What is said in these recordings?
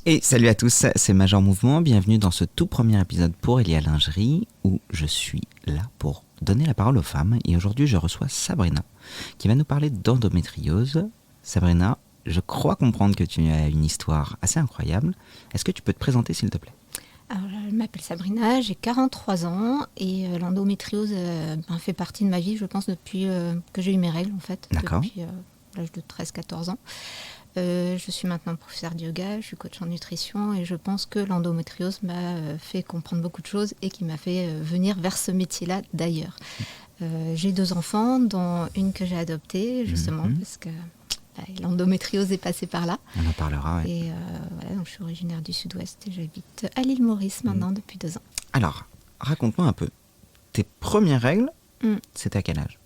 Et salut à tous, c'est Major Mouvement, bienvenue dans ce tout premier épisode pour Elia Lingerie où je suis là pour donner la parole aux femmes et aujourd'hui je reçois Sabrina qui va nous parler d'endométriose. Sabrina, je crois comprendre que tu as une histoire assez incroyable, est-ce que tu peux te présenter s'il te plaît ? Alors, je m'appelle Sabrina, j'ai 43 ans et l'endométriose fait partie de ma vie, je pense, depuis que j'ai eu mes règles, en fait. D'accord. Depuis l'âge de 13-14 ans. Je suis maintenant professeure de yoga, je suis coach en nutrition et je pense que l'endométriose m'a fait comprendre beaucoup de choses et qui m'a fait venir vers ce métier-là d'ailleurs. J'ai 2 enfants, dont une que j'ai adoptée, justement, parce que l'endométriose est passée par là. On en parlera, oui. Et voilà, donc je suis originaire du Sud-Ouest et j'habite à l'île Maurice maintenant depuis 2 ans. Alors, raconte-moi un peu, tes premières règles, c'était à quel âge ?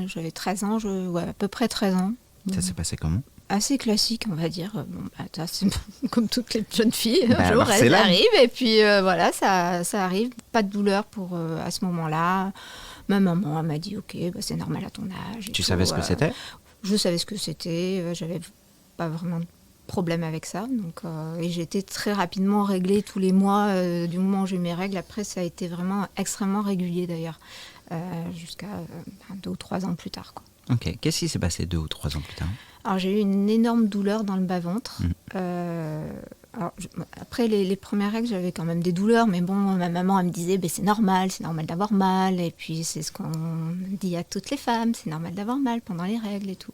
J'avais 13 ans, à peu près 13 ans. Ça s'est passé comment ? Assez classique, on va dire. Ça, c'est comme toutes les jeunes filles, un jour c'est elles là. arrivent et puis voilà, ça arrive. Pas de douleur pour à ce moment-là. Ma maman m'a dit ok, c'est normal à ton âge. Tu savais ce que c'était ? Je savais ce que c'était, j'avais pas vraiment de problème avec ça. Donc, et j'ai été très rapidement réglée tous les mois du moment où j'ai eu mes règles. Après, ça a été vraiment extrêmement régulier d'ailleurs, jusqu'à 2 ou 3 ans plus tard, quoi. Ok, qu'est-ce qui s'est passé 2 ou 3 ans plus tard ? Alors j'ai eu une énorme douleur dans le bas-ventre. Après les premières règles, j'avais quand même des douleurs, mais bon, ma maman elle me disait c'est normal d'avoir mal, et puis c'est ce qu'on dit à toutes les femmes, c'est normal d'avoir mal pendant les règles et tout.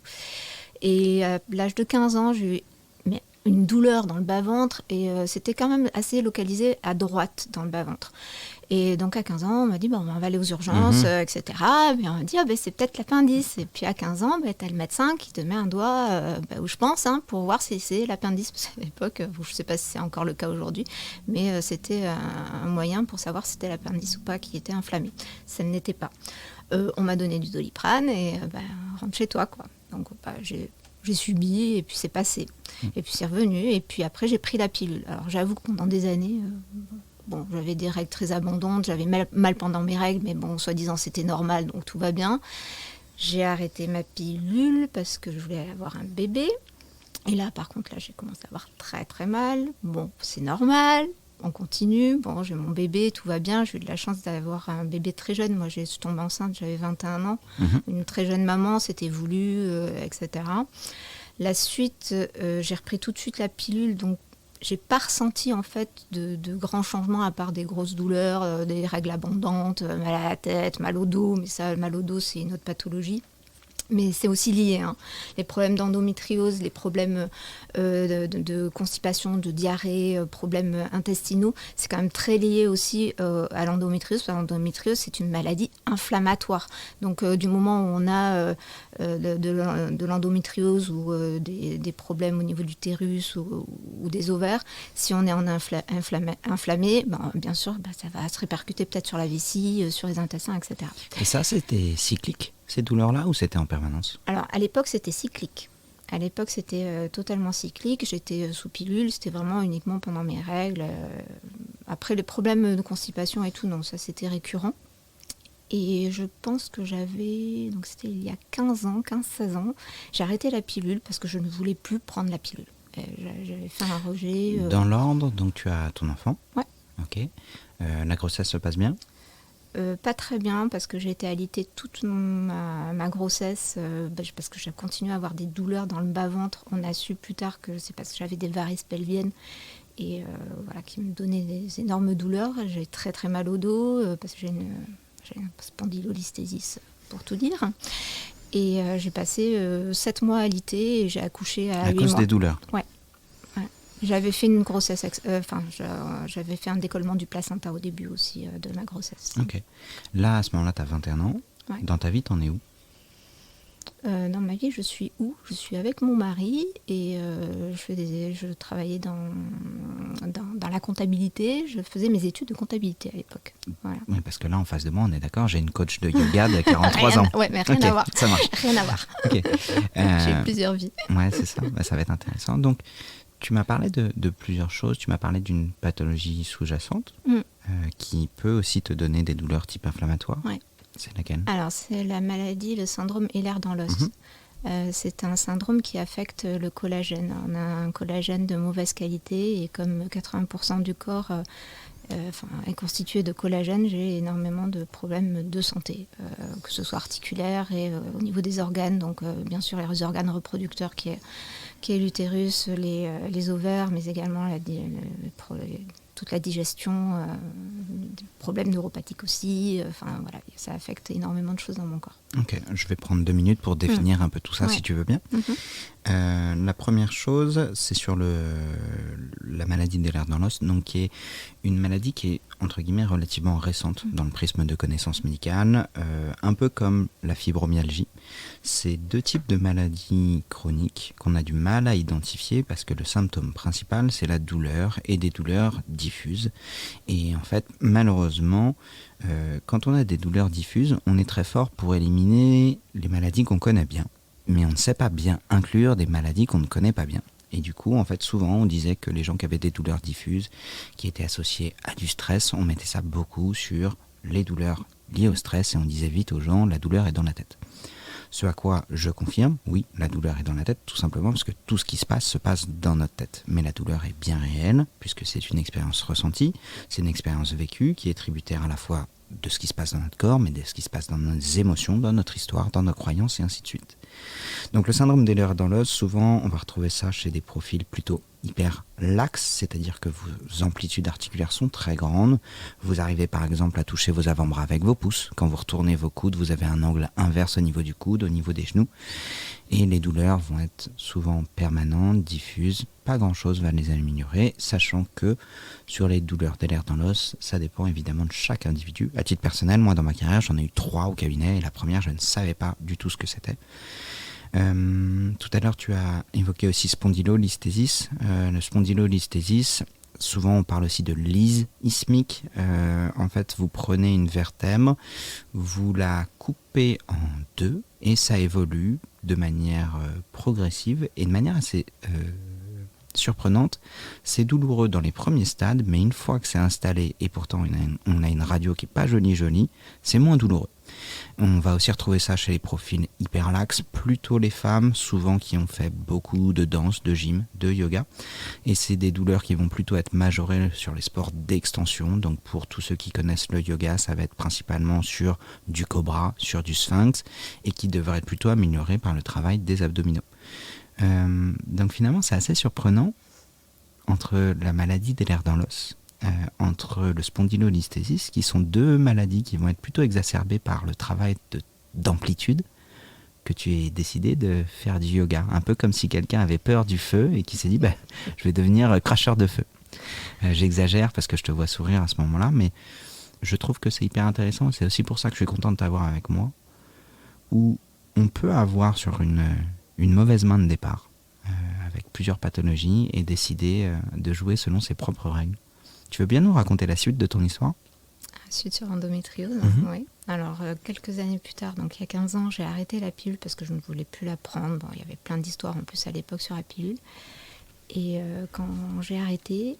Et à l'âge de 15 ans, j'ai eu une douleur dans le bas-ventre, et c'était quand même assez localisé à droite dans le bas-ventre. Et donc à 15 ans, on m'a dit on va aller aux urgences, etc. Et on m'a dit c'est peut-être l'appendice. Et puis à 15 ans, tu as le médecin qui te met un doigt où je pense, pour voir si c'est l'appendice. Parce qu'à l'époque, je ne sais pas si c'est encore le cas aujourd'hui, mais c'était un moyen pour savoir si c'était l'appendice ou pas qui était inflammé. Ça ne l'était pas. On m'a donné du Doliprane et rentre chez toi, quoi. Donc j'ai subi et puis c'est passé. Et puis c'est revenu et puis après j'ai pris la pilule. Alors j'avoue que pendant des années... j'avais des règles très abondantes, j'avais mal pendant mes règles, mais soi-disant c'était normal, donc tout va bien. J'ai arrêté ma pilule parce que je voulais avoir un bébé. Et là, par contre, j'ai commencé à avoir très très mal. C'est normal, on continue. J'ai mon bébé, tout va bien. J'ai eu de la chance d'avoir un bébé très jeune. Moi, je suis tombée enceinte, j'avais 21 ans. Une très jeune maman, c'était voulu, etc. La suite, j'ai repris tout de suite la pilule, donc j'ai pas ressenti en fait de grands changements à part des grosses douleurs, des règles abondantes, mal à la tête, mal au dos, mais ça, mal au dos, c'est une autre pathologie. Mais c'est aussi lié, les problèmes d'endométriose, les problèmes de constipation, de diarrhée, problèmes intestinaux, c'est quand même très lié aussi à l'endométriose. Parce que l'endométriose, c'est une maladie inflammatoire. Donc du moment où on a de l'endométriose ou des problèmes au niveau de l'utérus ou des ovaires, si on est inflammé, bien sûr, ça va se répercuter peut-être sur la vessie, sur les intestins, etc. Et ça, c'était cyclique, ces douleurs-là, ou c'était en permanence ? Alors, à l'époque, c'était cyclique. À l'époque, c'était totalement cyclique. J'étais sous pilule, c'était vraiment uniquement pendant mes règles. Après, les problèmes de constipation et tout, non, ça, c'était récurrent. Et je pense que donc c'était il y a 15-16 ans, j'ai arrêté la pilule parce que je ne voulais plus prendre la pilule. J'avais fait un rejet. Dans l'ordre, donc tu as ton enfant ? Ouais. Ok. La grossesse se passe bien ? Pas très bien parce que j'ai été alitée toute ma grossesse parce que j'ai continué à avoir des douleurs dans le bas-ventre. On a su plus tard que c'est parce que j'avais des varices pelviennes et qui me donnaient des énormes douleurs. J'ai très très mal au dos parce que j'ai une spondylolisthésis pour tout dire. Et j'ai passé 7 mois alitée et j'ai accouché à 8 mois. À cause des douleurs ? Ouais. J'avais fait une grossesse, j'avais fait un décollement du placenta au début aussi de ma grossesse. Ok. Là, à ce moment-là, tu as 21 ans. Ouais. Dans ta vie, t'en es où ? Dans ma vie, je suis où ? Je suis avec mon mari et je travaillais dans la comptabilité. Je faisais mes études de comptabilité à l'époque. Voilà. Oui, parce que là, en face de moi, on est d'accord, j'ai une coach de yoga de 43 ans. Oui, mais rien à voir. Ça marche. Rien à voir. Okay. J'ai eu plusieurs vies. Ouais, c'est ça. Ça va être intéressant. Donc, tu m'as parlé de plusieurs choses. Tu m'as parlé d'une pathologie sous-jacente qui peut aussi te donner des douleurs type inflammatoire. Ouais. C'est laquelle ? Alors, c'est la maladie, le syndrome Ehlers-Danlos. C'est un syndrome qui affecte le collagène. On a un collagène de mauvaise qualité et comme 80% du corps est constitué de collagène, j'ai énormément de problèmes de santé, que ce soit articulaire et au niveau des organes. Donc bien sûr les organes reproducteurs qui est l'utérus, les ovaires, mais également toute la digestion, des problèmes neuropathiques aussi. Voilà, ça affecte énormément de choses dans mon corps. Ok, je vais prendre 2 minutes pour définir un peu tout ça, si tu veux bien. La première chose, c'est sur la maladie d'Ehlers-Danlos, donc qui est une maladie qui est entre guillemets relativement récente dans le prisme de connaissances médicales, un peu comme la fibromyalgie. C'est 2 types de maladies chroniques qu'on a du mal à identifier parce que le symptôme principal, c'est la douleur et des douleurs diffuses. Et en fait, malheureusement, quand on a des douleurs diffuses, on est très fort pour éliminer les maladies qu'on connaît bien. Mais on ne sait pas bien inclure des maladies qu'on ne connaît pas bien. Et du coup, en fait, souvent, on disait que les gens qui avaient des douleurs diffuses, qui étaient associées à du stress, on mettait ça beaucoup sur les douleurs liées au stress et on disait vite aux gens, la douleur est dans la tête. Ce à quoi je confirme, oui, la douleur est dans la tête, tout simplement parce que tout ce qui se passe dans notre tête. Mais la douleur est bien réelle, puisque c'est une expérience ressentie, c'est une expérience vécue qui est tributaire à la fois de ce qui se passe dans notre corps, mais de ce qui se passe dans nos émotions, dans notre histoire, dans nos croyances et ainsi de suite. Donc le syndrome d'Ehlers-Danlos, souvent on va retrouver ça chez des profils plutôt hyper laxes, c'est-à-dire que vos amplitudes articulaires sont très grandes. Vous arrivez par exemple à toucher vos avant-bras avec vos pouces. Quand vous retournez vos coudes, vous avez un angle inverse au niveau du coude, au niveau des genoux. Et les douleurs vont être souvent permanentes, diffuses. Pas grand-chose va les améliorer, sachant que sur les douleurs d'Ehlers-Danlos, ça dépend évidemment de chaque individu. À titre personnel, moi dans ma carrière, j'en ai eu 3 au cabinet et la première, je ne savais pas du tout ce que c'était. Tout à l'heure, tu as évoqué aussi spondylolisthésis. Le spondylolisthésis, souvent on parle aussi de lyse ismique. En fait, vous prenez une vertèbre, vous la coupez en 2 et ça évolue de manière progressive et de manière assez surprenante. C'est douloureux dans les premiers stades, mais une fois que c'est installé, et pourtant on a une radio qui n'est pas jolie, c'est moins douloureux. On va aussi retrouver ça chez les profils hyperlaxes, plutôt les femmes, souvent qui ont fait beaucoup de danse, de gym, de yoga. Et c'est des douleurs qui vont plutôt être majorées sur les sports d'extension. Donc pour tous ceux qui connaissent le yoga, ça va être principalement sur du cobra, sur du sphinx, et qui devrait être plutôt amélioré par le travail des abdominaux. Donc finalement, c'est assez surprenant entre la maladie d'Ehlers-Danlos, entre le spondylolisthésis, qui sont 2 maladies qui vont être plutôt exacerbées par le travail d'amplitude, que tu aies décidé de faire du yoga. Un peu comme si quelqu'un avait peur du feu et qui s'est dit je vais devenir cracheur de feu. J'exagère parce que je te vois sourire à ce moment-là, mais je trouve que c'est hyper intéressant. C'est aussi pour ça que je suis content de t'avoir avec moi, où on peut avoir sur une mauvaise main de départ, avec plusieurs pathologies, et décider de jouer selon ses propres règles. Tu veux bien nous raconter la suite de ton histoire ? La suite sur endométriose, oui. Alors, quelques années plus tard, donc il y a 15 ans, j'ai arrêté la pilule parce que je ne voulais plus la prendre. Bon, il y avait plein d'histoires en plus à l'époque sur la pilule. Et quand j'ai arrêté,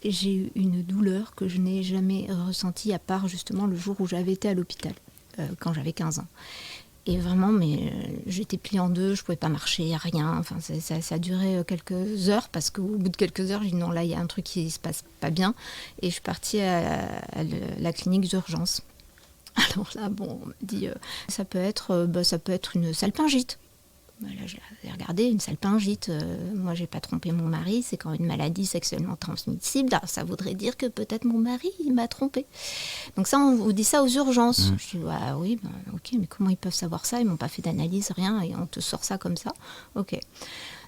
j'ai eu une douleur que je n'ai jamais ressentie, à part justement le jour où j'avais été à l'hôpital, quand j'avais 15 ans. Et vraiment, j'étais pliée en 2, je ne pouvais pas marcher, rien. Enfin, ça a duré quelques heures, parce qu'au bout de quelques heures, j'ai dit non, là, il y a un truc qui ne se passe pas bien. Et je suis partie à la clinique d'urgence. Alors là, on m'a dit, ça peut être une salpingite. Là, j'ai regardé, une salpingite. Moi, j'ai pas trompé mon mari. C'est quand une maladie sexuellement transmissible. Alors, ça voudrait dire que peut-être mon mari il m'a trompée. Donc ça, on vous dit ça aux urgences. Je dis, oui, ok, mais comment ils peuvent savoir ça ? Ils m'ont pas fait d'analyse, rien, et on te sort ça comme ça. Ok.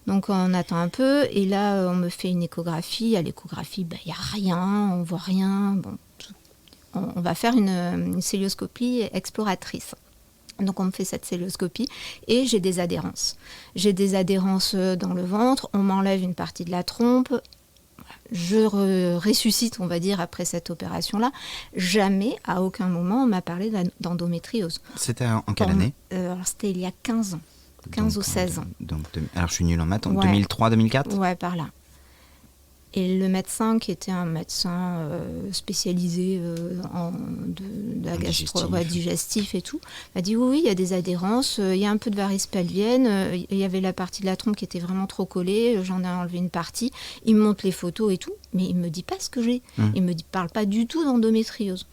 Donc on attend un peu, et là, on me fait une échographie. À l'échographie, il y a rien, on voit rien. Bon, on va faire une célioscopie exploratrice. Donc on me fait cette célioscopie et j'ai des adhérences. J'ai des adhérences dans le ventre, on m'enlève une partie de la trompe, je ressuscite, on va dire, après cette opération-là. Jamais, à aucun moment, on m'a parlé d'endométriose. C'était en quelle année ? Alors c'était il y a 15 ans, 15 ou 16 ans. Alors je suis nulle en maths, 2003-2004 ? Ouais, par là. Et le médecin, qui était un médecin spécialisé de la digestif et tout, m'a dit oui, il y a des adhérences, il y a un peu de varices pelviennes, il y avait la partie de la trompe qui était vraiment trop collée, j'en ai enlevé une partie, il me montre les photos et tout, mais il ne me dit pas ce que j'ai. Il ne me parle pas du tout d'endométriose.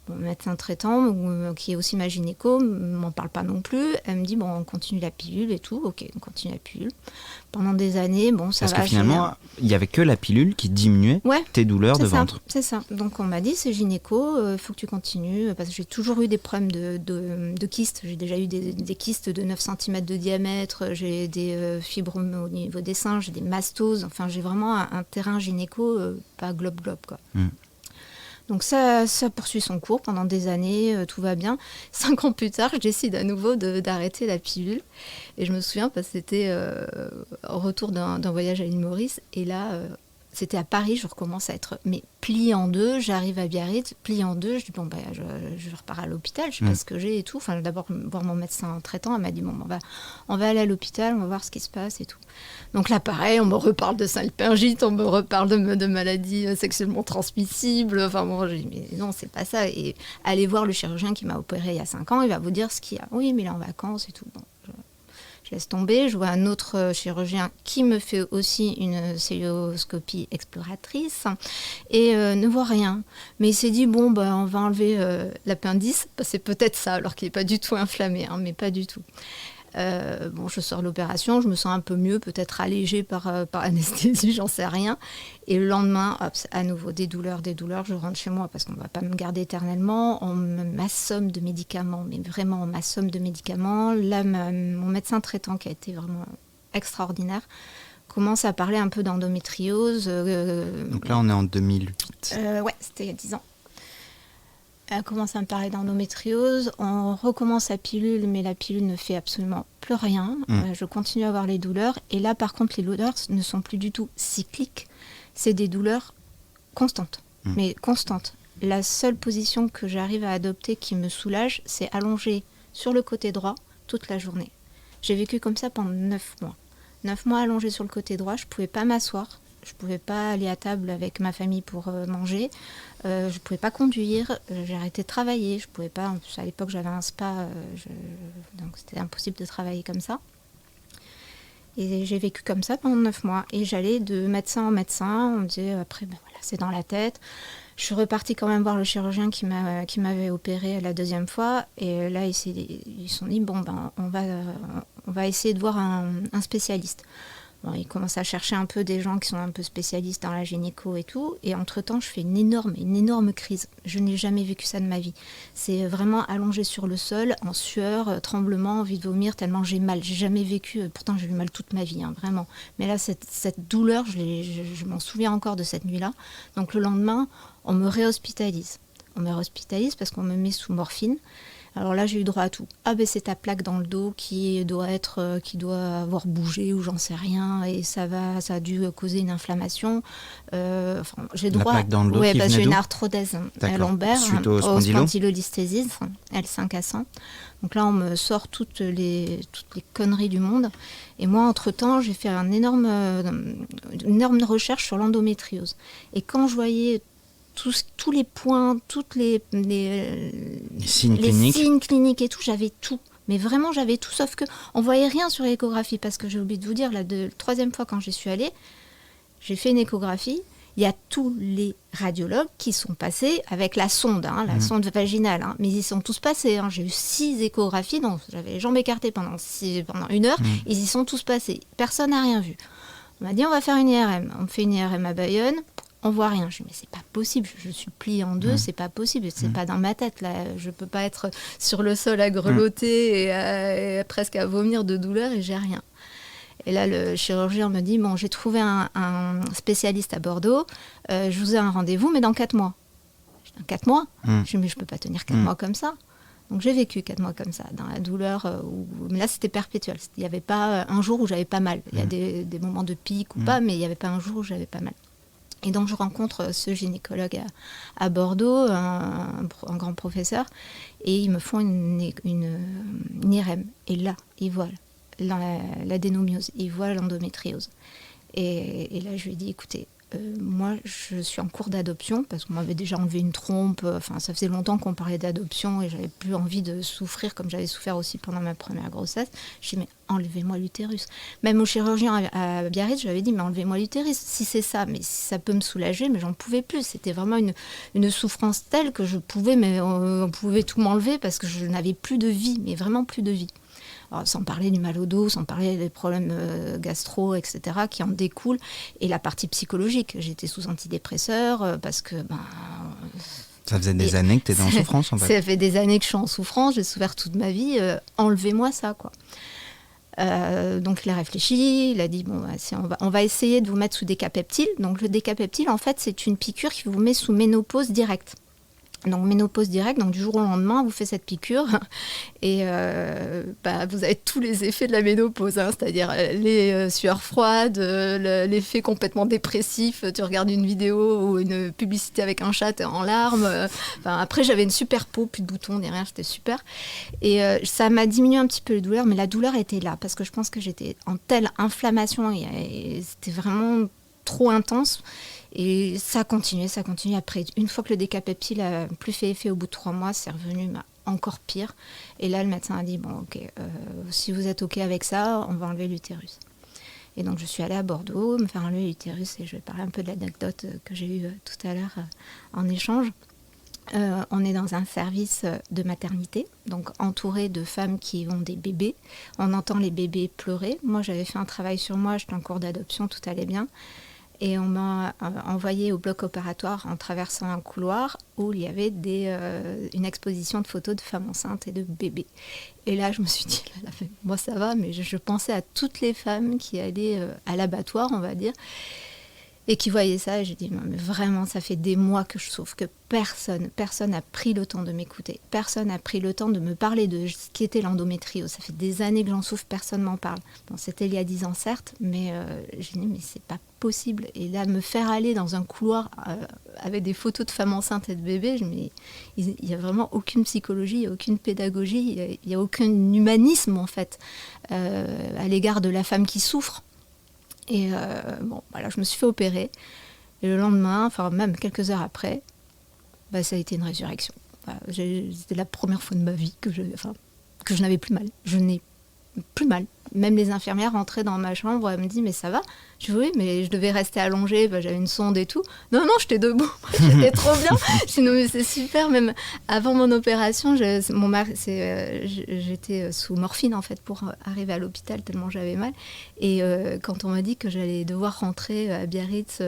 Mon médecin traitant, qui est aussi ma gynéco, ne m'en parle pas non plus. Elle me dit, bon, on continue la pilule et tout. Ok, on continue la pilule. Pendant des années, bon, ça va. Parce que finalement, il n'y avait que la pilule qui diminuait tes douleurs de ventre. C'est ça. Donc on m'a dit, c'est gynéco, il faut que tu continues. Parce que j'ai toujours eu des problèmes de kystes. J'ai déjà eu des kystes de 9 cm de diamètre. J'ai des fibromes au niveau des seins. J'ai des mastoses. Enfin, j'ai vraiment un terrain gynéco, pas globe-globe, quoi. Donc ça poursuit son cours pendant des années, tout va bien. 5 ans plus tard, je décide à nouveau d'arrêter la pilule. Et je me souviens parce que c'était au retour d'un voyage à l'île Maurice. Et là, c'était à Paris, je recommence à être pliée en deux. J'arrive à Biarritz, pliée en deux. Je dis, bon, je repars à l'hôpital, je sais pas ce que j'ai et tout. Enfin, d'abord, voir mon médecin traitant, elle m'a dit, bon, on va aller à l'hôpital, on va voir ce qui se passe et tout. Donc là, pareil, on me reparle de salpingite, on me reparle de maladies sexuellement transmissibles. Enfin bon, j'ai dit, mais non, c'est pas ça. Et allez voir le chirurgien qui m'a opéré il y a 5 ans, il va vous dire ce qu'il y a. Oui, mais il est en vacances et tout. Bon, je laisse tomber. Je vois un autre chirurgien qui me fait aussi une célioscopie exploratrice et ne voit rien. Mais il s'est dit, bon, on va enlever l'appendice. C'est peut-être ça, alors qu'il n'est pas du tout inflammé, mais pas du tout. Je sors de l'opération, je me sens un peu mieux, peut-être allégée par anesthésie, j'en sais rien. Et le lendemain, à nouveau, des douleurs, je rentre chez moi parce qu'on ne va pas me garder éternellement. On m'assomme de médicaments, mais vraiment on m'assomme de médicaments. Là, mon médecin traitant, qui a été vraiment extraordinaire, commence à parler un peu d'endométriose. Donc là, on est en 2008. Ouais, c'était il y a 10 ans. Elle commence à me parler d'endométriose, on recommence la pilule, mais la pilule ne fait absolument plus rien. Je continue à avoir les douleurs. Et là, par contre, les douleurs ne sont plus du tout cycliques. C'est des douleurs constantes, mais constantes. La seule position que j'arrive à adopter qui me soulage, c'est allonger sur le côté droit toute la journée. J'ai vécu comme ça pendant 9 mois. 9 mois allongée sur le côté droit, je ne pouvais pas m'asseoir. Je ne pouvais pas aller à table avec ma famille pour manger. Je ne pouvais pas conduire. J'ai arrêté de travailler. Je pouvais pas. En plus, à l'époque, j'avais un spa. Donc, c'était impossible de travailler comme ça. Et j'ai vécu comme ça pendant 9 mois. Et j'allais de médecin en médecin. On me disait, après, voilà, c'est dans la tête. Je suis repartie quand même voir le chirurgien qui m'avait opéré la deuxième fois. Et là, ils se sont dit, on va essayer de voir un spécialiste. Bon, il commence à chercher un peu des gens qui sont un peu spécialistes dans la gynéco et tout. Et entre-temps, je fais une énorme crise. Je n'ai jamais vécu ça de ma vie. C'est vraiment allongé sur le sol, en sueur, tremblement, envie de vomir, tellement j'ai mal. J'ai jamais vécu, pourtant j'ai eu mal toute ma vie, vraiment. Mais là, cette douleur, je m'en souviens encore de cette nuit-là. Donc le lendemain, on me réhospitalise. On me réhospitalise parce qu'on me met sous morphine. Alors là, j'ai eu droit à tout. C'est ta plaque dans le dos qui doit avoir bougé ou j'en sais rien et ça a dû causer une inflammation. J'ai droit. La plaque dans le dos qui parce que j'ai d'où une arthrodèse lombaire, suite au spondylolisthésis, L5 à 100. Donc là, on me sort toutes les conneries du monde. Et moi, entre-temps, j'ai fait une énorme recherche sur l'endométriose. Et quand je voyais tous les points, toutes les signes cliniques et tout, j'avais tout. Mais vraiment, j'avais tout, sauf qu'on ne voyait rien sur l'échographie, parce que j'ai oublié de vous dire, la troisième fois quand j'y suis allée, j'ai fait une échographie, il y a tous les radiologues qui sont passés avec la sonde, la sonde vaginale, mais ils y sont tous passés. J'ai eu 6 échographies, donc j'avais les jambes écartées pendant 1 heure, ils y sont tous passés. Personne n'a rien vu. On m'a dit, on va faire une IRM. On me fait une IRM à Bayonne. On voit rien. Je dis, mais c'est pas possible, je suis pliée en deux, c'est pas possible, c'est pas dans ma tête, là. Je peux pas être sur le sol à grelotter et presque à vomir de douleur et j'ai rien. Et là, le chirurgien me dit, j'ai trouvé un spécialiste à Bordeaux, je vous ai un rendez-vous, mais dans 4 mois. Je dis, 4 mois Je dis, mais je peux pas tenir 4 mois comme ça. Donc j'ai vécu 4 mois comme ça, dans la douleur, mais là c'était perpétuel. Il n'y avait pas un jour où j'avais pas mal. Il y a des moments de pic ou pas, mais il n'y avait pas un jour où j'avais pas mal. Et donc je rencontre ce gynécologue à Bordeaux, un grand professeur, et ils me font une IRM. Et là, ils voient l'adénomiose, ils voient l'endométriose. Et là, je lui ai dit, écoutez, moi, je suis en cours d'adoption parce qu'on m'avait déjà enlevé une trompe. Enfin, ça faisait longtemps qu'on parlait d'adoption et j'avais plus envie de souffrir comme j'avais souffert aussi pendant ma première grossesse. Je dis mais enlevez-moi l'utérus. Même au chirurgien à Biarritz, je lui avais dit mais enlevez-moi l'utérus. Si c'est ça, mais si ça peut me soulager, mais j'en pouvais plus. C'était vraiment une souffrance telle que je pouvais, mais on pouvait tout m'enlever parce que je n'avais plus de vie, mais vraiment plus de vie. Alors, sans parler du mal au dos, sans parler des problèmes gastro, etc., qui en découlent. Et la partie psychologique. J'étais sous antidépresseurs parce que... ça faisait des années que tu étais en souffrance, en fait. Ça fait des années que je suis en souffrance, j'ai souffert toute ma vie. Enlevez-moi ça, quoi. Donc il a réfléchi, il a dit bon, on va essayer de vous mettre sous décapeptile. Donc le décapeptile, en fait, c'est une piqûre qui vous met sous ménopause directe. Donc ménopause directe, donc du jour au lendemain, vous faites cette piqûre et vous avez tous les effets de la ménopause, hein, c'est-à-dire les sueurs froides, l'effet complètement dépressif, tu regardes une vidéo ou une publicité avec un chat, t'es en larmes. Après, j'avais une super peau, plus de boutons, ni rien, c'était super. Et ça m'a diminué un petit peu les douleurs, mais la douleur était là parce que je pense que j'étais en telle inflammation et c'était vraiment trop intense. Et ça continuait. Après, une fois que le décapeptile a plus fait effet au bout de 3 mois, c'est revenu encore pire. Et là, le médecin a dit, bon, ok, si vous êtes ok avec ça, on va enlever l'utérus. Et donc, je suis allée à Bordeaux me faire enlever l'utérus et je vais parler un peu de l'anecdote que j'ai eue tout à l'heure en échange. On est dans un service de maternité, donc entouré de femmes qui ont des bébés. On entend les bébés pleurer. Moi, j'avais fait un travail sur moi, j'étais en cours d'adoption, tout allait bien. Et on m'a envoyé au bloc opératoire en traversant un couloir où il y avait une exposition de photos de femmes enceintes et de bébés. Et là, je me suis dit, moi ça va, mais je pensais à toutes les femmes qui allaient à l'abattoir, on va dire, et qui voyaient ça. Et j'ai dit, non, mais vraiment, ça fait des mois que je souffre, que personne n'a pris le temps de m'écouter. Personne n'a pris le temps de me parler de ce qu'était l'endométriose. Ça fait des années que j'en souffre, personne m'en parle. Bon, c'était il y a 10 ans, certes, mais j'ai dit, mais c'est pas possible. Et là, me faire aller dans un couloir avec des photos de femmes enceintes et de bébés, mais il n'y a vraiment aucune psychologie, il n'y a aucune pédagogie, il n'y a aucun humanisme, en fait, à l'égard de la femme qui souffre. Et voilà, je me suis fait opérer. Et le lendemain, enfin même quelques heures après, ça a été une résurrection. C'était la première fois de ma vie que je n'avais plus mal. Je n'ai plus mal. Même les infirmières rentraient dans ma chambre, elles me disent, mais ça va? Je dis, oui, mais je devais rester allongée, j'avais une sonde et tout. Non, j'étais debout, j'étais trop bien. Je dis, non, mais c'est super. Même avant mon opération, j'étais sous morphine, en fait, pour arriver à l'hôpital, tellement j'avais mal. Et quand on m'a dit que j'allais devoir rentrer à Biarritz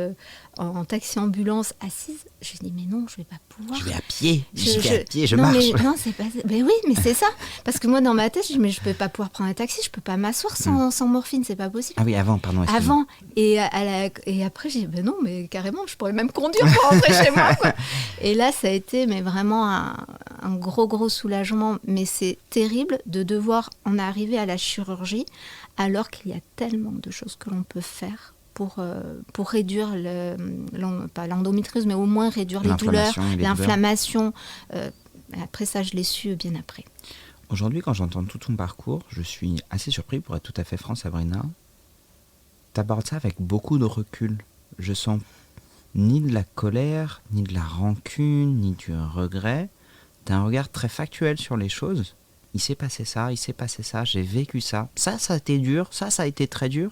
en taxi-ambulance assise, je dis, mais non, je ne vais pas pouvoir. Je vais à pied, je marche. Non, c'est pas... Mais oui, mais c'est ça. Parce que moi, dans ma tête, je dis, mais je ne peux pas pouvoir prendre un taxi, je ne peux pas m'asseoir sans morphine, c'est pas possible. Ah oui, avant, pardon. Avant. Et après, j'ai dit, ben non, mais carrément, je pourrais même conduire pour rentrer chez moi, quoi. Et là, ça a été vraiment un gros soulagement. Mais c'est terrible de devoir en arriver à la chirurgie alors qu'il y a tellement de choses que l'on peut faire pour réduire, pas l'endométriose, mais au moins réduire les douleurs, l'inflammation. Après ça, je l'ai su bien après. Aujourd'hui, quand j'entends tout ton parcours, je suis assez surpris, pour être tout à fait franc, Sabrina. T'abordes ça avec beaucoup de recul. Je sens ni de la colère, ni de la rancune, ni du regret. T'as un regard très factuel sur les choses. Il s'est passé ça, j'ai vécu ça. Ça a été dur, ça a été très dur.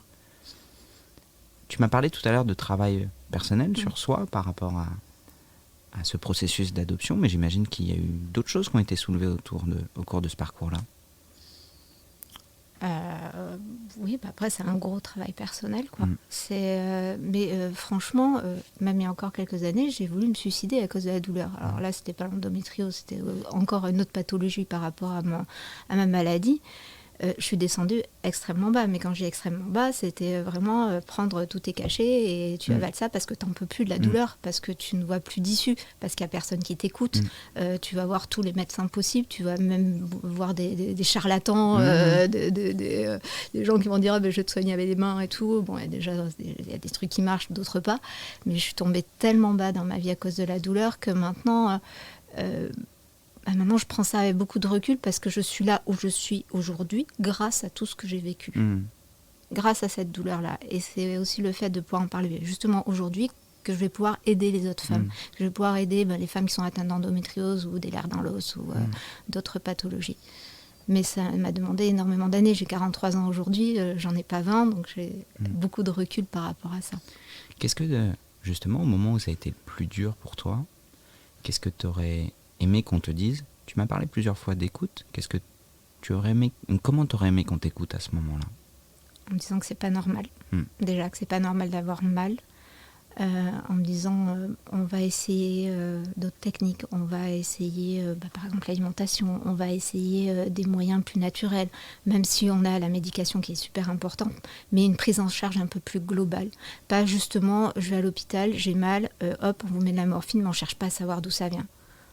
Tu m'as parlé tout à l'heure de travail personnel sur soi par rapport à ce processus d'adoption, mais j'imagine qu'il y a eu d'autres choses qui ont été soulevées au cours de ce parcours-là. Oui, après c'est un gros travail personnel, quoi. Mais franchement, même il y a encore quelques années, j'ai voulu me suicider à cause de la douleur. Alors là, c'était pas l'endométriose, c'était encore une autre pathologie par rapport à ma maladie. Je suis descendue extrêmement bas, mais quand je dis extrêmement bas, c'était vraiment prendre tous tes cachets et tu avales ça parce que tu n'en peux plus de la douleur, parce que tu ne vois plus d'issue, parce qu'il n'y a personne qui t'écoute. Tu vas voir tous les médecins possibles, tu vas même voir des charlatans, des gens qui vont dire je vais te soigner avec les mains et tout. Bon, il y a des trucs qui marchent, d'autres pas, mais je suis tombée tellement bas dans ma vie à cause de la douleur que maintenant... Maintenant, je prends ça avec beaucoup de recul parce que je suis là où je suis aujourd'hui grâce à tout ce que j'ai vécu. grâce à cette douleur-là. Et c'est aussi le fait de pouvoir en parler justement aujourd'hui que je vais pouvoir aider les autres femmes, que je vais pouvoir aider les femmes qui sont atteintes d'endométriose ou des lers dans l'os ou d'autres pathologies. Mais ça m'a demandé énormément d'années. J'ai 43 ans aujourd'hui, j'en ai pas 20, donc j'ai beaucoup de recul par rapport à ça. Qu'est-ce que, justement, au moment où ça a été le plus dur pour toi, qu'est-ce que tu aurais aimé qu'on te dise? Tu m'as parlé plusieurs fois d'écoute. Qu'est-ce que tu aurais aimé, comment tu aurais aimé qu'on t'écoute à ce moment-là? En me disant que c'est pas normal. Déjà que c'est pas normal d'avoir mal. En me disant on va essayer d'autres techniques, on va essayer par exemple l'alimentation, on va essayer des moyens plus naturels, même si on a la médication qui est super importante, mais une prise en charge un peu plus globale. Pas justement je vais à l'hôpital, j'ai mal, hop on vous met de la morphine, mais on cherche pas à savoir d'où ça vient.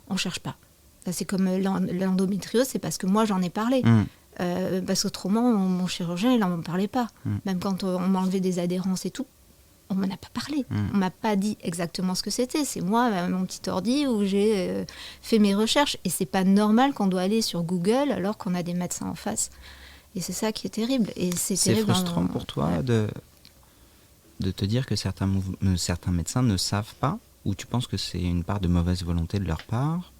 On cherche pas. Ça, c'est comme l'endométriose, c'est parce que moi j'en ai parlé. Parce qu'autrement mon chirurgien il n'en parlait pas. Même quand on m'a enlevé des adhérences et tout, on m'en a pas parlé. On m'a pas dit exactement ce que c'était. C'est moi, mon petit ordi, où j'ai fait mes recherches. Et c'est pas normal qu'on doit aller sur Google alors qu'on a des médecins en face. Et c'est ça qui est terrible. Et c'est frustrant pour toi de te dire que certains médecins ne savent pas, ou tu penses que c'est une part de mauvaise volonté de leur part?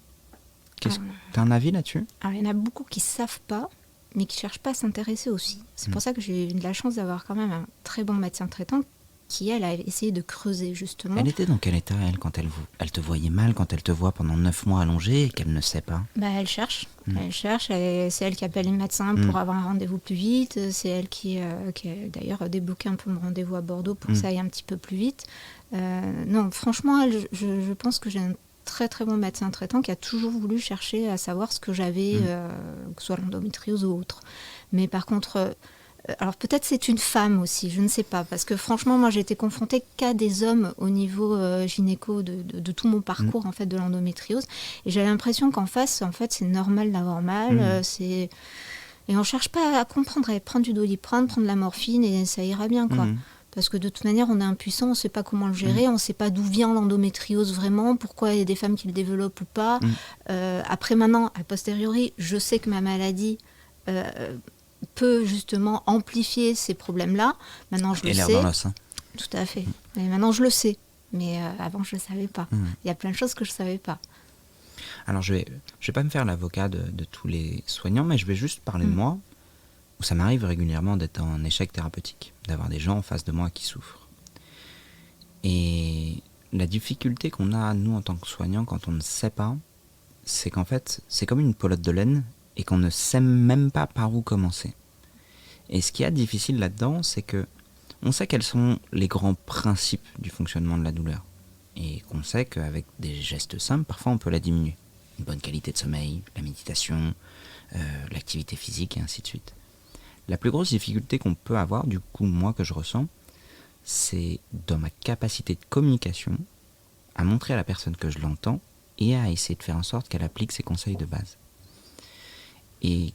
T'as un avis là-dessus? Alors, il y en a beaucoup qui savent pas, mais qui cherchent pas à s'intéresser aussi. C'est pour ça que j'ai eu de la chance d'avoir quand même un très bon médecin traitant qui, elle, a essayé de creuser, justement. Elle était dans quel état, elle, quand elle te voyait mal, quand elle te voit pendant 9 mois allongée et qu'elle ne sait pas? Elle cherche. Elle cherche. C'est elle qui appelle les médecins pour avoir un rendez-vous plus vite. C'est elle qui a d'ailleurs débloqué un peu mon rendez-vous à Bordeaux pour que ça aille un petit peu plus vite. Non, franchement, je pense que j'ai un très très bon médecin traitant qui a toujours voulu chercher à savoir ce que j'avais, que ce soit l'endométriose ou autre. Mais par contre... alors peut-être c'est une femme aussi, je ne sais pas, parce que franchement moi j'ai été confrontée qu'à des hommes au niveau gynéco de tout mon parcours en fait de l'endométriose, et j'ai l'impression qu'en face en fait c'est normal d'avoir mal, et on cherche pas à comprendre, à prendre du doliprane, prendre de la morphine et ça ira bien quoi. Parce que de toute manière, on est impuissant, on ne sait pas comment le gérer, on ne sait pas d'où vient l'endométriose vraiment, pourquoi il y a des femmes qui le développent ou pas. Après maintenant, a posteriori, je sais que ma maladie peut justement amplifier ces problèmes-là. Maintenant, je le sais. Et l'air dans l'os. Tout à fait. Mais maintenant, je le sais. Mais avant, je ne le savais pas. Il y a plein de choses que je ne savais pas. Alors, je vais pas me faire l'avocat de tous les soignants, mais je vais juste parler de moi, où ça m'arrive régulièrement d'être en échec thérapeutique, d'avoir des gens en face de moi qui souffrent. Et la difficulté qu'on a, nous, en tant que soignants, quand on ne sait pas, c'est qu'en fait, c'est comme une pelote de laine, et qu'on ne sait même pas par où commencer. Et ce qui est difficile là-dedans, c'est que on sait quels sont les grands principes du fonctionnement de la douleur. Et qu'on sait qu'avec des gestes simples, parfois on peut la diminuer. Une bonne qualité de sommeil, la méditation, l'activité physique et ainsi de suite. La plus grosse difficulté qu'on peut avoir, du coup, moi que je ressens, c'est dans ma capacité de communication à montrer à la personne que je l'entends et à essayer de faire en sorte qu'elle applique ses conseils de base. Et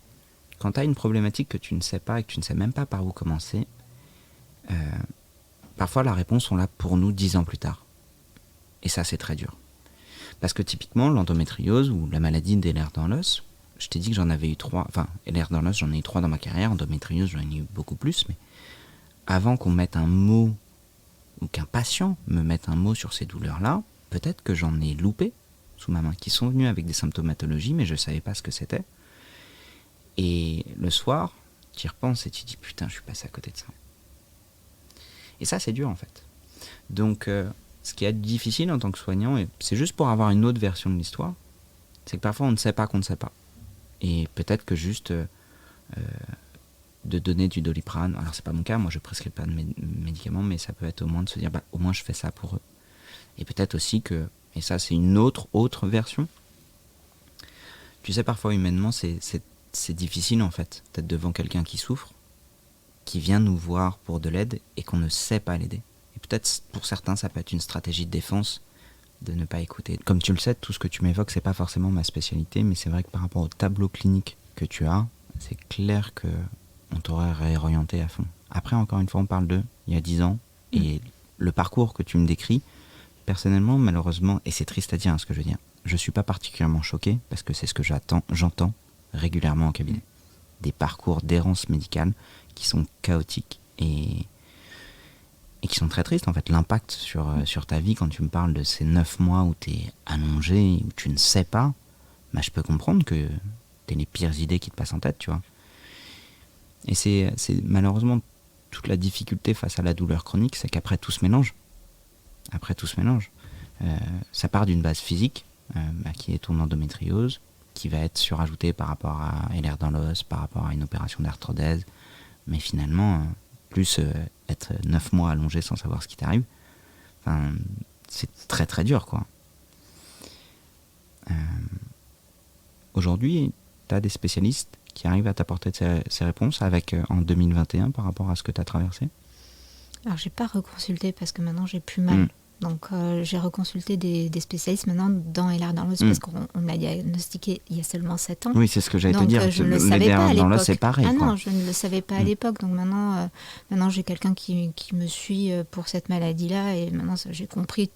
quand tu as une problématique que tu ne sais pas et que tu ne sais même pas par où commencer, parfois la réponse on l'a pour nous 10 ans plus tard. Et ça c'est très dur. Parce que typiquement l'endométriose ou la maladie des lers dans l'os, je t'ai dit que j'en avais eu 3, enfin lers dans l'os j'en ai eu 3 dans ma carrière, endométriose j'en ai eu beaucoup plus, mais avant qu'on mette un mot ou qu'un patient me mette un mot sur ces douleurs-là, peut-être que j'en ai loupé sous ma main, qui sont venus avec des symptomatologies mais je ne savais pas ce que c'était. Et le soir, tu y repenses et tu te dis putain, je suis passé à côté de ça. Et ça, c'est dur en fait. Donc, ce qui est difficile en tant que soignant, et c'est juste pour avoir une autre version de l'histoire, c'est que parfois on ne sait pas qu'on ne sait pas. Et peut-être que juste de donner du doliprane, alors c'est pas mon cas, moi je prescris pas de médicaments, mais ça peut être au moins de se dire, au moins je fais ça pour eux. Et peut-être aussi que, et ça c'est une autre version, tu sais parfois humainement c'est difficile en fait, d'être devant quelqu'un qui souffre, qui vient nous voir pour de l'aide et qu'on ne sait pas l'aider. Et peut-être pour certains ça peut être une stratégie de défense de ne pas écouter. Comme tu le sais, tout ce que tu m'évoques c'est pas forcément ma spécialité, mais c'est vrai que par rapport au tableau clinique que tu as, c'est clair que on t'aurait réorienté à fond. Après encore une fois on parle de il y a 10 ans et le parcours que tu me décris, personnellement malheureusement, et c'est triste à dire ce que je veux dire, je suis pas particulièrement choqué parce que c'est ce que j'entends régulièrement en cabinet. Des parcours d'errance médicale qui sont chaotiques et qui sont très tristes en fait. L'impact sur ta vie, quand tu me parles de ces 9 mois où tu es allongé, où tu ne sais pas, bah, je peux comprendre que tu les pires idées qui te passent en tête, tu vois. Et c'est malheureusement toute la difficulté face à la douleur chronique, c'est qu'après tout se mélange. Ça part d'une base physique, qui est ton endométriose, qui va être surajoutée par rapport à LR dans l'os, par rapport à une opération d'arthrodèse, mais finalement, plus être 9 mois allongé sans savoir ce qui t'arrive, c'est très très dur, quoi. Aujourd'hui, tu as des spécialistes qui arrivent à t'apporter ces réponses avec en 2021 par rapport à ce que tu as traversé? Alors, j'ai pas reconsulté parce que maintenant j'ai plus mal. Donc, j'ai reconsulté des spécialistes maintenant dans LR dans l'os parce qu'on l'a diagnostiqué il y a seulement 7 ans. Oui, c'est ce que j'allais te dire. Je ne le savais pas à l'époque. Dans l'os, c'est pareil. Ah non, je ne le savais pas à l'époque. Donc maintenant j'ai quelqu'un qui me suit pour cette maladie-là et maintenant j'ai compris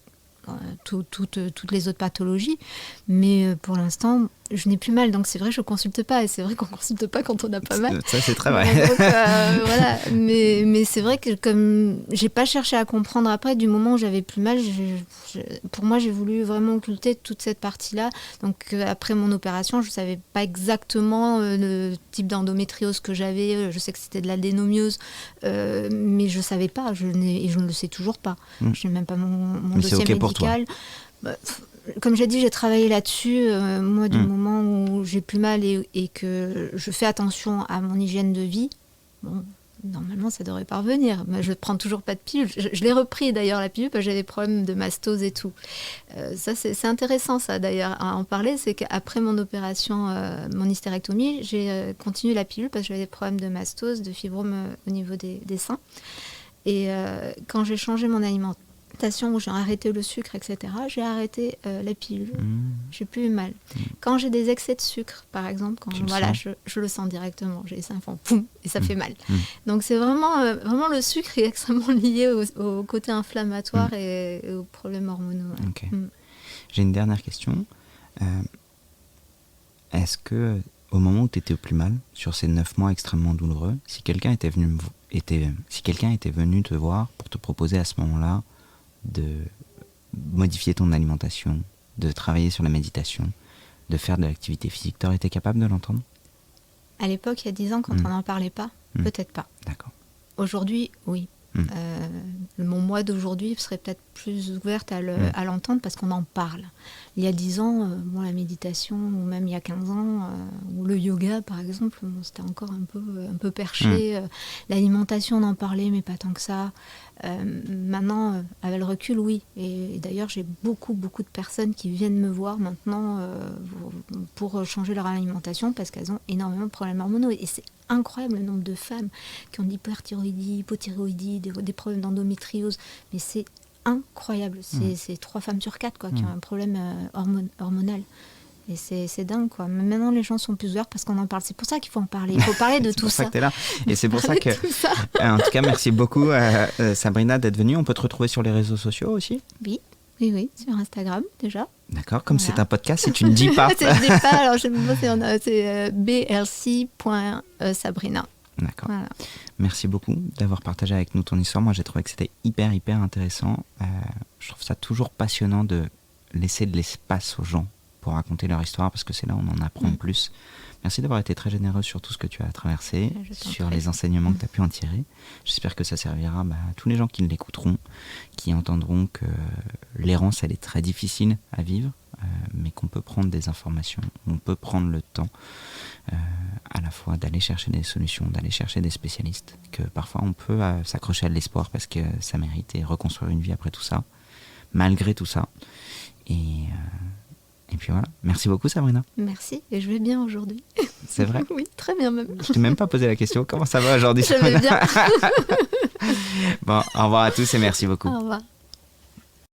toutes les autres pathologies. Mais pour l'instant, je n'ai plus mal. Donc c'est vrai, je ne consulte pas. Et c'est vrai qu'on ne consulte pas quand on n'a pas mal. Ça, c'est très vrai. Donc, voilà. Mais c'est vrai que comme je n'ai pas cherché à comprendre après, du moment où j'avais plus mal, pour moi, j'ai voulu vraiment occulter toute cette partie-là. Donc après mon opération, je ne savais pas exactement le type d'endométriose que j'avais. Je sais que c'était de l'adénomiose, mais je ne savais pas. Et je ne le sais toujours pas. Je n'ai même pas mon dossier médical. Pour toi. Comme j'ai dit, j'ai travaillé là-dessus. Moi, du moment où j'ai plus mal et que je fais attention à mon hygiène de vie, bon, normalement, ça devrait pas revenir. Je ne prends toujours pas de pilule. Je l'ai repris d'ailleurs, la pilule, parce que j'avais des problèmes de mastose et tout. Ça, c'est intéressant, ça d'ailleurs, à en parler. C'est qu'après mon opération, mon hystérectomie, j'ai continué la pilule parce que j'avais des problèmes de mastose, de fibrome au niveau des seins. Et quand j'ai changé mon alimentation, où j'ai arrêté le sucre, etc., j'ai arrêté la pilule. J'ai plus eu mal. Quand j'ai des excès de sucre, par exemple, je le sens directement. J'ai les seins font poum et ça fait mal. Donc c'est vraiment le sucre est extrêmement lié au côté inflammatoire et aux problèmes hormonaux. Ouais. Okay. J'ai une dernière question. Est-ce que au moment où tu étais au plus mal, sur ces 9 mois extrêmement douloureux, si quelqu'un était venu te voir pour te proposer à ce moment-là de modifier ton alimentation, de travailler sur la méditation, de faire de l'activité physique, tu aurais été capable de l'entendre? À l'époque, il y a 10 ans, quand on n'en parlait pas, peut-être pas. D'accord. Aujourd'hui, oui. Mon moi d'aujourd'hui serait peut-être plus ouverte à l'entendre parce qu'on en parle. Il y a 10 ans, la méditation, ou même il y a 15 ans, ou le yoga par exemple, c'était encore un peu perché. L'alimentation, on en parlait, mais pas tant que ça. Maintenant, avec le recul, oui. Et d'ailleurs, j'ai beaucoup de personnes qui viennent me voir maintenant pour changer leur alimentation parce qu'elles ont énormément de problèmes hormonaux. Et c'est incroyable le nombre de femmes qui ont de l'hyperthyroïdie, hypothyroïdie, des problèmes d'endométriose. Mais c'est incroyable. C'est 3 femmes sur 4 qui ont un problème hormonal. Et c'est dingue, quoi. Mais maintenant, les gens sont plus ouverts parce qu'on en parle. C'est pour ça qu'il faut en parler. Il faut parler de tout ça. C'est pour ça que tu es là. Et c'est pour ça que... En tout cas, merci beaucoup, Sabrina, d'être venue. On peut te retrouver sur les réseaux sociaux aussi? Oui, sur Instagram, déjà. D'accord, comme c'est un podcast, si tu ne dis pas... Je ne dis pas, alors c'est blc.sabrina. D'accord. Voilà. Merci beaucoup d'avoir partagé avec nous ton histoire. Moi, j'ai trouvé que c'était hyper intéressant. Je trouve ça toujours passionnant de laisser de l'espace aux gens pour raconter leur histoire, parce que c'est là où on en apprend le plus. Merci d'avoir été très généreuse sur tout ce que tu as traversé, sur les enseignements que tu as pu en tirer. J'espère que ça servira à tous les gens qui l'écouteront, qui entendront que l'errance, elle est très difficile à vivre, mais qu'on peut prendre des informations, on peut prendre le temps à la fois d'aller chercher des solutions, d'aller chercher des spécialistes, que parfois on peut s'accrocher à de l'espoir parce que ça mérite et reconstruire une vie après tout ça, malgré tout ça. Et puis voilà. Merci beaucoup, Sabrina. Merci. Et je vais bien aujourd'hui. C'est vrai? Oui, très bien même. Je t'ai même pas posé la question. Comment ça va aujourd'hui, Sabrina? Je vais bien. Bon, au revoir à tous et merci beaucoup. Au revoir.